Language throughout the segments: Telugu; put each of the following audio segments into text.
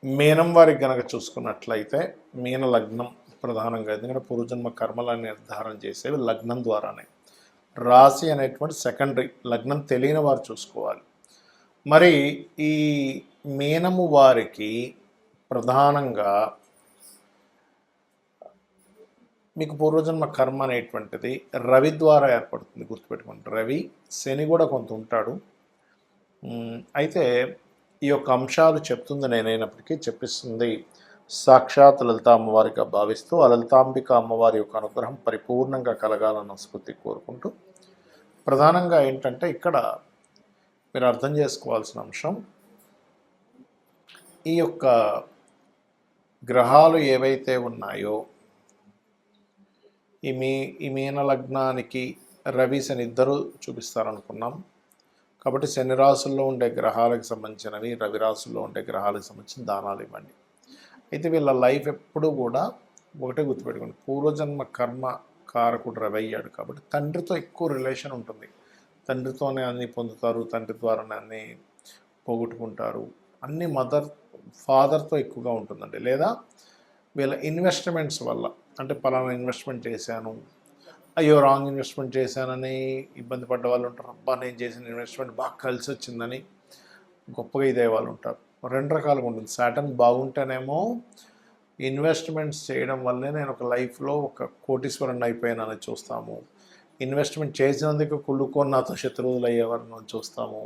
మీనం వారికి గనక చూసుకున్నట్లయితే మీన లగ్నం ప్రధానంగా, ఎందుకంటే పూర్వజన్మ కర్మలను నిర్ధారణ చేసేవి లగ్నం ద్వారానే. రాశి అనేటువంటి సెకండరీ, లగ్నం తెలియని వారు చూసుకోవాలి. మరి ఈ మీనము వారికి ప్రధానంగా మీకు పూర్వజన్మ కర్మ అనేటువంటిది రవి ద్వారా ఏర్పడుతుంది, గుర్తుపెట్టుకోండి. రవి, శని కూడా కొంత ఉంటాడు. అయితే ఈ యొక్క అంశాలు చెప్తుంది నేనైనప్పటికీ చెప్పిస్తుంది సాక్షాత్ లలిత అమ్మవారిగా భావిస్తూ ఆ లలితాంబిక అమ్మవారి యొక్క అనుగ్రహం పరిపూర్ణంగా కలగాలన్న స్ఫూర్తి కోరుకుంటూ, ప్రధానంగా ఏంటంటే ఇక్కడ మీరు అర్థం చేసుకోవాల్సిన అంశం, ఈ యొక్క గ్రహాలు ఏవైతే ఉన్నాయో ఈ మీన లగ్నానికి రవి శని ఇద్దరు చూపిస్తారనుకున్నాం. కాబట్టి శని రాశుల్లో ఉండే గ్రహాలకు సంబంధించినవి, రవి రాశుల్లో ఉండే గ్రహాలకు సంబంధించిన దానాలు ఇవ్వండి. అయితే వీళ్ళ లైఫ్ ఎప్పుడూ కూడా ఒకటే గుర్తుపెట్టుకోండి, పూర్వజన్మ కర్మ కారకుడు రవి అయ్యాడు కాబట్టి తండ్రితో ఎక్కువ రిలేషన్ ఉంటుంది. తండ్రితోనే అన్నీ పొందుతారు, తండ్రి ద్వారానే అన్నీ పోగొట్టుకుంటారు. అన్నీ ఫాదర్తో ఎక్కువగా ఉంటుందండి. లేదా వీళ్ళ ఇన్వెస్ట్మెంట్స్ వల్ల, అంటే పలానా ఇన్వెస్ట్మెంట్ చేశాను, అయ్యో రాంగ్ ఇన్వెస్ట్మెంట్ చేశానని ఇబ్బంది పడ్డ వాళ్ళు ఉంటారు. అబ్బా నేను చేసిన ఇన్వెస్ట్మెంట్ బాగా కలిసి వచ్చిందని గొప్పగా ఇదే వాళ్ళు ఉంటారు. రెండు రకాలుగా ఉంటుంది. సాటర్న్ బాగుంటేనేమో ఇన్వెస్ట్మెంట్స్ చేయడం వల్లే నేను ఒక లైఫ్లో ఒక కోటీశ్వరుని అయిపోయానని చూస్తాము. ఇన్వెస్ట్మెంట్ చేసినందుకు కుళ్ళుకొని నాతో శత్రువులు అయ్యేవారిని చూస్తాము.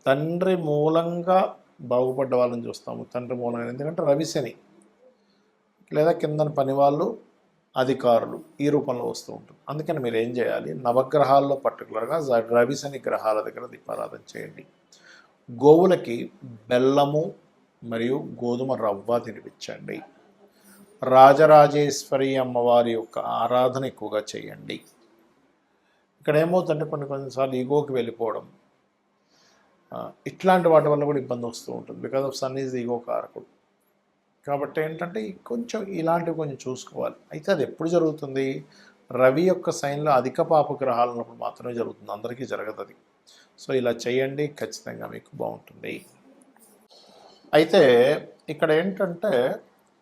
తండ్రి మూలంగా బాగుపడ్డ వాళ్ళని చూస్తాము. తండ్రి మూలంగా, ఎందుకంటే రవిశని లేదా కింద పని వాళ్ళు, అధికారులు ఈ రూపంలో వస్తూ ఉంటుంది. అందుకని మీరు ఏం చేయాలి, నవగ్రహాల్లో పర్టికులర్గా రవి శని గ్రహాల దగ్గర దీపారాధన చేయండి. గోవులకి బెల్లము మరియు గోధుమ రవ్వ తినిపించండి. రాజరాజేశ్వరి అమ్మవారి యొక్క ఆరాధన ఎక్కువగా చేయండి. ఇక్కడ ఏమవుతుందంటే కొన్నిసార్లు ఈగోకి వెళ్ళిపోవడం, ఇట్లాంటి వాటి వల్ల కూడా ఇబ్బంది వస్తూ ఉంటుంది. Because of sun is ego కారకుడు. కాబట్టి ఏంటంటే కొంచెం ఇలాంటివి కొంచెం చూసుకోవాలి. అయితే అది ఎప్పుడు జరుగుతుంది, రవి యొక్క సైన్లో అధిక పాపగ్రహాలు ఉన్నప్పుడు మాత్రమే జరుగుతుంది, అందరికీ జరగదు అది. సో ఇలా చేయండి, ఖచ్చితంగా మీకు బాగుంటుంది. అయితే ఇక్కడ ఏంటంటే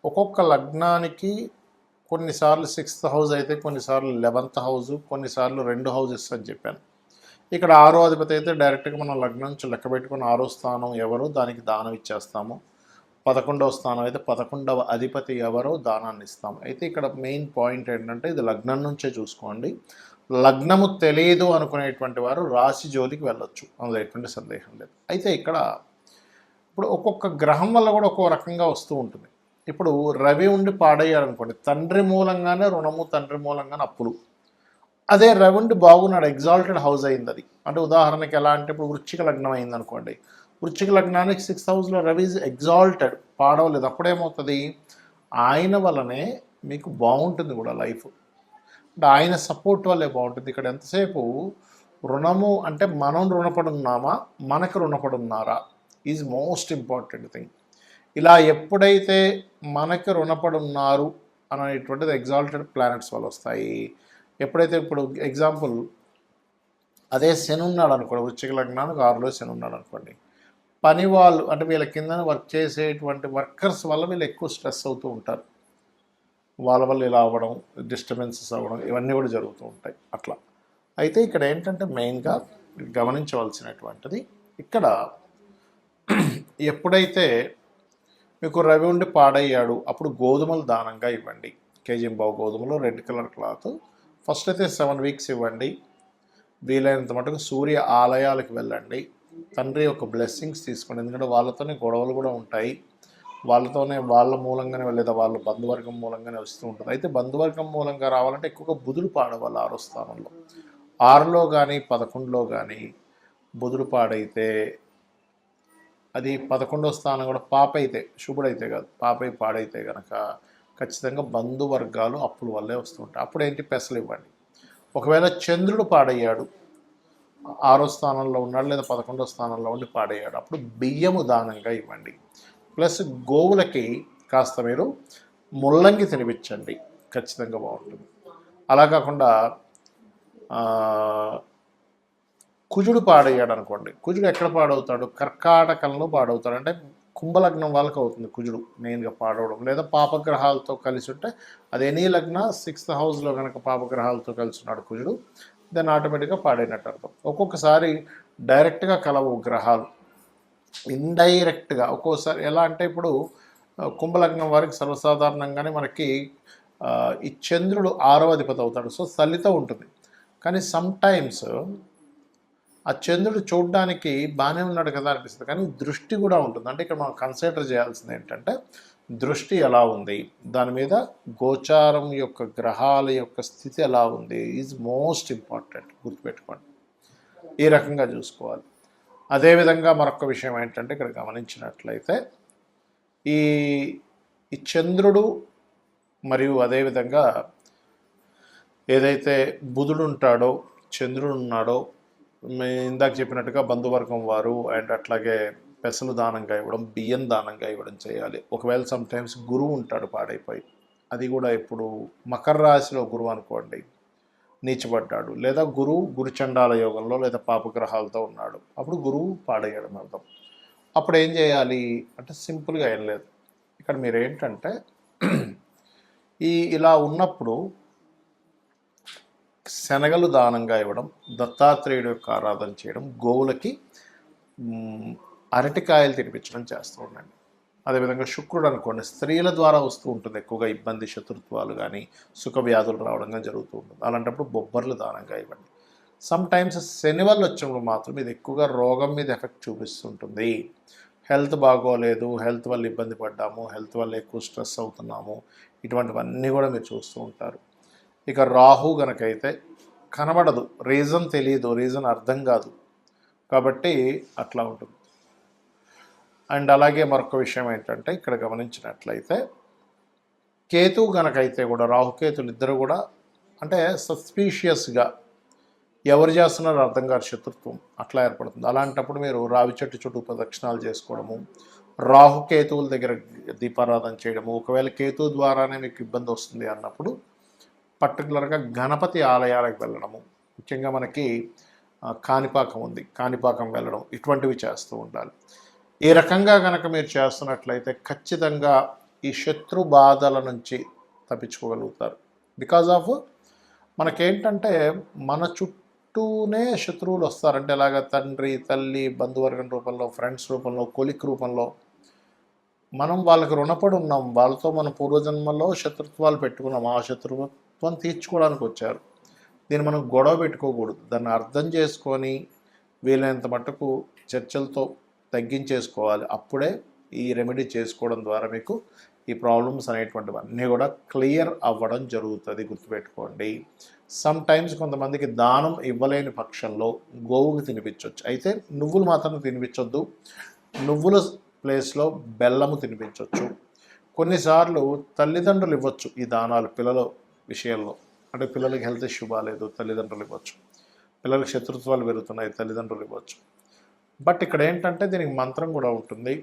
ఒక్కొక్క లగ్నానికి కొన్నిసార్లు 6th హౌస్ అయితే, కొన్నిసార్లు 11th హౌస్, కొన్నిసార్లు 2 హౌసెస్ అని చెప్పాను. ఇక్కడ 6వ అధిపతి అయితే డైరెక్ట్గా మనం లగ్నం నుంచి లెక్క పెట్టుకుని 6వ స్థానం ఎవరో దానికి దానం ఇచ్చేస్తాము. 11వ స్థానం అయితే 11వ అధిపతి ఎవరో దానాన్ని ఇస్తాం. అయితే ఇక్కడ మెయిన్ పాయింట్ ఏంటంటే ఇది లగ్నం నుంచే చూసుకోండి. లగ్నము తెలియదు అనుకునేటువంటి వారు రాశి జోలికి వెళ్ళొచ్చు, అందులో ఎటువంటి సందేహం లేదు. అయితే ఇక్కడ ఇప్పుడు ఒక్కొక్క గ్రహం వల్ల కూడా ఒక్కో రకంగా వస్తూ ఉంటుంది. ఇప్పుడు రవి ఉండి పాడయ్యాడు అనుకోండి, తండ్రి మూలంగానే రుణము, తండ్రి మూలంగానే అప్పులు. అదే రవి ఉండి బాగున్నాడు, ఎగ్జాల్టెడ్ హౌస్ అయింది అది. అంటే ఉదాహరణకి ఎలా అంటే ఇప్పుడు వృశ్చిక లగ్నం అయింది అనుకోండి, వృశ్చిక లగ్నానికి 6th హౌస్లో రవి ఎగ్జాల్టెడ్, పాడవలేదు. అప్పుడేమవుతుంది, ఆయన వల్లనే మీకు బాగుంటుంది కూడా లైఫ్, అంటే ఆయన సపోర్ట్ వల్లే బాగుంటుంది. ఇక్కడ ఎంతసేపు రుణము అంటే మనం రుణపడున్నామా, మనకు రుణపడున్నారా ఈజ్ మోస్ట్ ఇంపార్టెంట్ థింగ్. ఇలా ఎప్పుడైతే మనకు రుణపడున్నారు అనేటువంటిది ఎగ్జాల్టెడ్ ప్లానెట్స్ వల్ల వస్తాయి. ఎప్పుడైతే ఇప్పుడు ఎగ్జాంపుల్ అదే శని ఉన్నాడు అనుకోండి, వృశ్చిక లగ్నానికి 6లో శని ఉన్నాడు అనుకోండి, పని వాళ్ళు అంటే వీళ్ళ కింద వర్క్ చేసేటువంటి వర్కర్స్ వల్ల వీళ్ళు ఎక్కువ స్ట్రెస్ అవుతూ ఉంటారు. వాళ్ళ వల్ల ఇలా అవ్వడం, డిస్టర్బెన్సెస్ అవ్వడం, ఇవన్నీ కూడా జరుగుతూ ఉంటాయి అట్లా. అయితే ఇక్కడ ఏంటంటే మెయిన్గా గమనించవలసినటువంటిది, ఇక్కడ ఎప్పుడైతే మీకు రవి ఉండి పాడయ్యాడు అప్పుడు గోధుమలు దానంగా ఇవ్వండి. కేజీంబావు గోధుమలు, రెడ్ కలర్ క్లాత్. ఫస్ట్ అయితే 7 వీక్స్ ఇవ్వండి. వీలైనంత మటుకు సూర్య ఆలయాలకు వెళ్ళండి. తండ్రి యొక్క బ్లెస్సింగ్స్ తీసుకోండి, ఎందుకంటే వాళ్ళతోనే గొడవలు కూడా ఉంటాయి, వాళ్ళతోనే వాళ్ళ మూలంగానే లేదా వాళ్ళ బంధువర్గం మూలంగానే వస్తూ ఉంటుంది. అయితే బంధువర్గం మూలంగా రావాలంటే ఎక్కువగా బుధుడు పాడవాలి 6వ స్థానంలో. 6లో కానీ 11లో కానీ బుధుడు పాడైతే అది 11వ స్థానం కూడా పాప అయితే, శుభుడైతే కాదు, పాపై పాడైతే కనుక ఖచ్చితంగా బంధువర్గాలు అప్పుల వల్లే వస్తూ ఉంటాయి. అప్పుడు ఏంటి, పెసలు ఇవ్వండి. ఒకవేళ చంద్రుడు పాడయ్యాడు, 6వ స్థానంలో ఉన్నాడు లేదా 11వ స్థానంలో ఉండి పాడయ్యాడు, అప్పుడు బియ్యము దానంగా ఇవ్వండి. ప్లస్ గోవులకి కాస్త మీరు ముల్లంగి తినిపించండి, ఖచ్చితంగా బాగుంటుంది. అలా కాకుండా కుజుడు పాడయ్యాడు అనుకోండి, కుజుడు ఎక్కడ పాడవుతాడు, కర్కాటకంలో పాడవుతాడు. అంటే కుంభలగ్నం వాళ్ళకి అవుతుంది కుజుడు మెయిన్గా పాడవడం, లేదా పాపగ్రహాలతో కలిసి ఉంటే అది ఎనీ లగ్న 6th హౌస్లో కనుక పాపగ్రహాలతో కలిసి ఉన్నాడు కుజుడు, దాన్ని ఆటోమేటిక్గా పాడైనట్టు అర్థం. ఒక్కొక్కసారి డైరెక్ట్గా కలవు గ్రహాలు, ఇండైరెక్ట్గా ఒక్కోసారి ఎలా అంటే ఇప్పుడు కుంభలగ్నం వారికి సర్వసాధారణంగానే మనకి ఈ చంద్రుడు 6వ అధిపతి అవుతాడు, సో సలిత ఉంటుంది. కానీ సమ్టైమ్స్ ఆ చంద్రుడు చూడడానికి బాగానే ఉన్నాడు కదా అనిపిస్తుంది, కానీ దృష్టి కూడా ఉంటుంది. అంటే ఇక్కడ మనం కన్సిడర్ చేయాల్సింది ఏంటంటే దృష్టి ఎలా ఉంది, దాని మీద గోచారం యొక్క గ్రహాల యొక్క స్థితి ఎలా ఉంది ఈజ్ మోస్ట్ ఇంపార్టెంట్, గుర్తుపెట్టుకోండి. ఈ రకంగా చూసుకోవాలి. అదేవిధంగా మరొక విషయం ఏంటంటే ఇక్కడ గమనించినట్లయితే ఈ చంద్రుడు మరియు అదేవిధంగా ఏదైతే బుధుడు ఉంటాడో చంద్రుడు ఉన్నాడో, ఇందాక చెప్పినట్టుగా బంధువర్గం వారు అండ్ అట్లాగే పెసలు దానంగా ఇవ్వడం, బియ్యం దానంగా ఇవ్వడం చేయాలి. ఒకవేళ సమ్టైమ్స్ గురువు ఉంటాడు పాడైపోయి, అది కూడా ఇప్పుడు మకర రాశిలో గురువు అనుకోండి నీచబడ్డాడు, లేదా గురువు గురుచండాల యోగంలో లేదా పాపగ్రహాలతో ఉన్నాడు, అప్పుడు గురువు పాడయ్యడం అర్థం. అప్పుడు ఏం చేయాలి అంటే సింపుల్గా ఏం లేదు. ఇక్కడ మీరు ఏంటంటే ఇలా ఉన్నప్పుడు శనగలు దానంగా ఇవ్వడం, దత్తాత్రేయుడు యొక్క ఆరాధన చేయడం, గోవులకి అరటికాయలు తినిపించడం చేస్తూ ఉండండి. అదేవిధంగా శుక్రుడు అనుకోండి, స్త్రీల ద్వారా వస్తూ ఉంటుంది ఎక్కువగా ఇబ్బంది, శత్రుత్వాలు కానీ సుఖ వ్యాధులు రావడం కానీ జరుగుతూ ఉంటుంది. అలాంటప్పుడు బొబ్బర్లు దానంగా ఇవ్వండి. సమ్టైమ్స్ శని వల్ల వచ్చినప్పుడు మాత్రం ఇది ఎక్కువగా రోగం మీద ఎఫెక్ట్ చూపిస్తుంటుంది. హెల్త్ బాగోలేదు, హెల్త్ వల్ల ఇబ్బంది పడ్డాము, హెల్త్ వల్ల ఎక్కువ స్ట్రెస్ అవుతున్నాము, ఇటువంటివన్నీ కూడా మీరు చూస్తూ ఉంటారు. ఇక రాహు గనకైతే కనబడదు, రీజన్ తెలియదు, రీజన్ అర్థం కాదు, కాబట్టి అట్లా ఉంటుంది. అండ్ అలాగే మరొక విషయం ఏంటంటే ఇక్కడ గమనించినట్లయితే కేతు గనకైతే కూడా రాహుకేతులు ఇద్దరు కూడా అంటే సస్పీషియస్గా ఎవరు చేస్తున్నారో అర్థం కాదు, శత్రుత్వం అట్లా ఏర్పడుతుంది. అలాంటప్పుడు మీరు రావి చెట్టు చుట్టూ ప్రదక్షిణాలు చేసుకోవడము, రాహుకేతువుల దగ్గర దీపారాధన చేయడము, ఒకవేళ కేతువు ద్వారానే మీకు ఇబ్బంది వస్తుంది అన్నప్పుడు పర్టికులర్గా గణపతి ఆలయాలకు వెళ్ళడము, ముఖ్యంగా మనకి కాణిపాకం ఉంది, కాణిపాకం వెళ్ళడం, ఇటువంటివి చేస్తూ ఉండాలి. ఈ రకంగా కనుక మీరు చేస్తున్నట్లయితే ఖచ్చితంగా ఈ శత్రు బాధల నుంచి తప్పించుకోగలుగుతారు. బికాజ్ ఆఫ్ మనకేంటంటే మన చుట్టూనే శత్రువులు వస్తారంటే ఎలాగ తండ్రి, తల్లి, బంధువర్గం రూపంలో, ఫ్రెండ్స్ రూపంలో, కొలిక్ రూపంలో మనం వాళ్ళకి రుణపడి ఉన్నాం, వాళ్ళతో మన పూర్వజన్మలో శత్రుత్వాలు పెట్టుకున్నాం, ఆ శత్రుత్వం తీర్చుకోవడానికి వచ్చారు. దీన్ని మనం గొడవ పెట్టుకోకూడదు, దాన్ని అర్థం చేసుకొని వీలైనంత మట్టుకు చర్చలతో తగ్గించేసుకోవాలి. అప్పుడే ఈ రెమెడీ చేసుకోవడం ద్వారా మీకు ఈ ప్రాబ్లమ్స్ అనేటువంటివన్నీ కూడా క్లియర్ అవ్వడం జరుగుతుంది, గుర్తుపెట్టుకోండి. సమ్ టైమ్స్ కొంతమందికి దానం ఇవ్వలేని పక్షంలో గోవుకి తినిపించవచ్చు, అయితే నువ్వులు మాత్రం తినిపించొద్దు, నువ్వుల ప్లేస్లో బెల్లము తినిపించవచ్చు. కొన్నిసార్లు తల్లిదండ్రులు ఇవ్వచ్చు ఈ దానాలు పిల్లల విషయంలో, అంటే పిల్లలకి హెల్త్ ఇష్యూ బాగాలేదు, తల్లిదండ్రులు ఇవ్వచ్చు, పిల్లలకి శత్రుత్వాలు పెరుగుతున్నాయి, తల్లిదండ్రులు ఇవ్వచ్చు. బట్ ఇక్కడ ఏంటంటే దీనికి మంత్రం కూడా ఉంటుంది.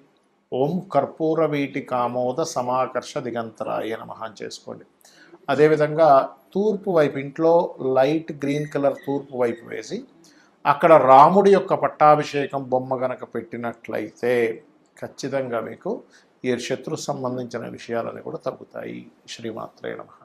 ఓం కర్పూర వీటి కామోద సమాకర్ష దిగంతరాయ నమః అని చేసుకోండి. అదేవిధంగా తూర్పు వైపు, ఇంట్లో లైట్ గ్రీన్ కలర్ తూర్పు వైపు వేసి అక్కడ రాముడి యొక్క పట్టాభిషేకం బొమ్మ గనక పెట్టినట్లయితే ఖచ్చితంగా మీకు ఈ శత్రు సంబంధించిన విషయాలని కూడా తగ్గుతాయి. శ్రీమాత్రే నమః.